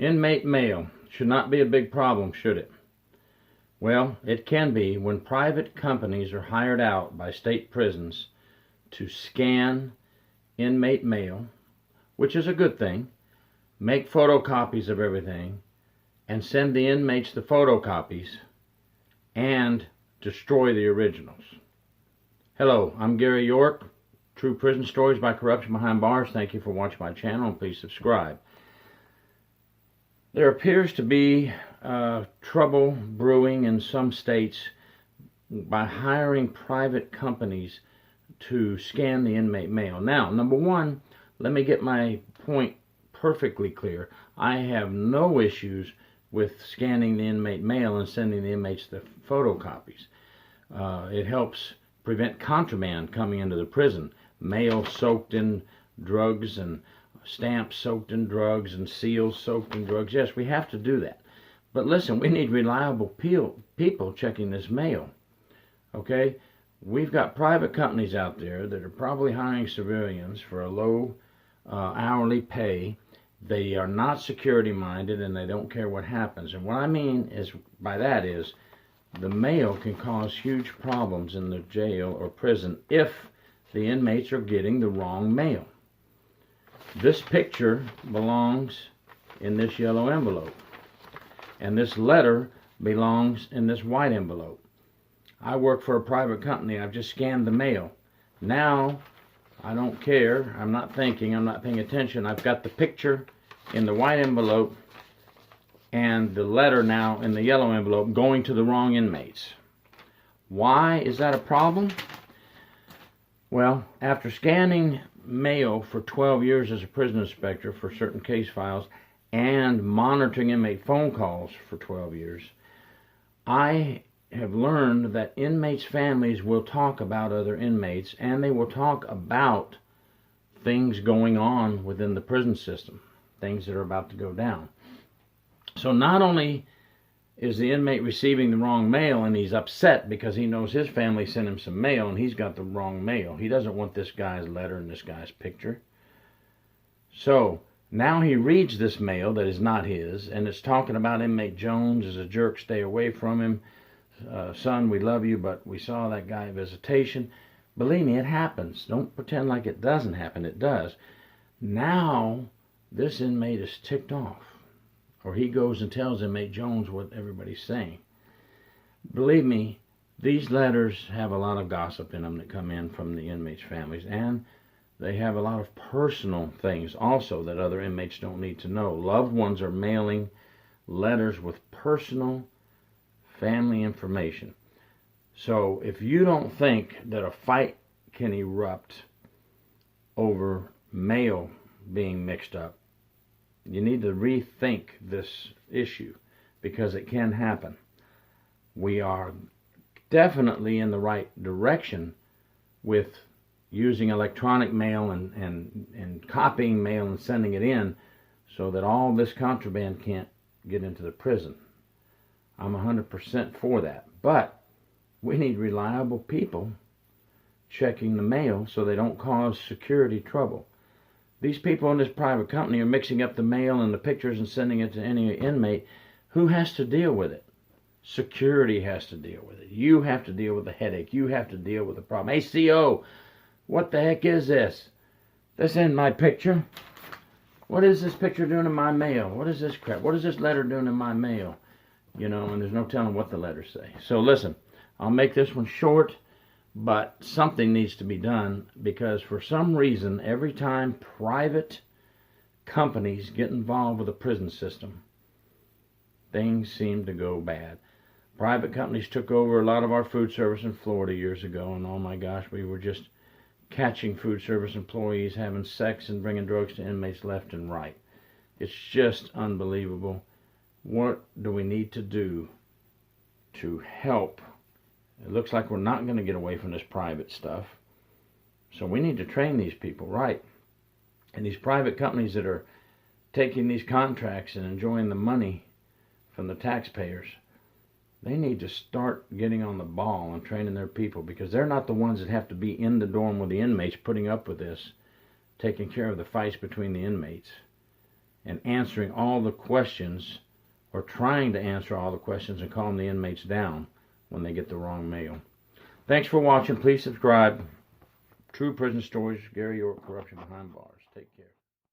Inmate mail should not be a big problem, should it? Well, it can be when private companies are hired out by state prisons to scan inmate mail, which is a good thing, make photocopies of everything, and send the inmates the photocopies and destroy the originals. Hello, I'm Gary York, True Prison Stories by Corruption Behind Bars. Thank you for watching my channel, and please subscribe. There appears to be trouble brewing in some states by hiring private companies to scan the inmate mail. Now, number one, let me get my point perfectly clear. I have no issues with scanning the inmate mail and sending the inmates the photocopies. It helps prevent contraband coming into the prison. Mail soaked in drugs and stamps soaked in drugs and seals soaked in drugs. Yes, we have to do that. But listen, we need reliable people checking this mail. Okay? We've got private companies out there that are probably hiring civilians for a low hourly pay. They are not security minded and they don't care what happens. And what I mean is by that is the mail can cause huge problems in the jail or prison if the inmates are getting the wrong mail. This picture belongs in this yellow envelope, and this letter belongs in this white envelope. I work for a private company. I've just scanned the mail. Now, I don't care. I'm not thinking. I'm not paying attention. I've got the picture in the white envelope and the letter now in the yellow envelope going to the wrong inmates. Why is that a problem? Well, after scanning mail for 12 years as a prison inspector for certain case files and monitoring inmate phone calls for 12 years, I have learned that inmates' families will talk about other inmates, and they will talk about things going on within the prison system, things that are about to go down. So not only is the inmate receiving the wrong mail and he's upset because he knows his family sent him some mail and he's got the wrong mail. He doesn't want this guy's letter and this guy's picture. So now he reads this mail that is not his, and it's talking about inmate Jones is a jerk, stay away from him. Son, we love you, but we saw that guy at visitation. Believe me, it happens. Don't pretend like it doesn't happen. It does. Now this inmate is ticked off, or he goes and tells inmate Jones what everybody's saying. Believe me, these letters have a lot of gossip in them that come in from the inmates' families, and they have a lot of personal things also that other inmates don't need to know. Loved ones are mailing letters with personal family information. So if you don't think that a fight can erupt over mail being mixed up, you need to rethink this issue, because it can happen. We are definitely in the right direction with using electronic mail and copying mail and sending it in so that all this contraband can't get into the prison. I'm 100% for that. But we need reliable people checking the mail so they don't cause security trouble. These people in this private company are mixing up the mail and the pictures and sending it to any inmate. Who has to deal with it? Security has to deal with it. You have to deal with the headache. You have to deal with the problem. Hey, CO, what the heck is this? This isn't my picture. What is this picture doing in my mail? What is this crap? What is this letter doing in my mail? You know, and there's no telling what the letters say. So listen, I'll make this one short, but something needs to be done, because for some reason, every time private companies get involved with the prison system, things seem to go bad. Private companies took over a lot of our food service in Florida years ago, and oh my gosh, we were just catching food service employees having sex and bringing drugs to inmates left and right. It's just unbelievable. What do we need to do to help? It looks like we're not going to get away from this private stuff. So we need to train these people right. And these private companies that are taking these contracts and enjoying the money from the taxpayers, they need to start getting on the ball and training their people, because they're not the ones that have to be in the dorm with the inmates putting up with this, taking care of the fights between the inmates. and answering all the questions, or trying to answer all the questions and calm the inmates down when they get the wrong mail. Thanks for watching. Please subscribe. True Prison Stories, Gary York, Corruption Behind Bars. Take care.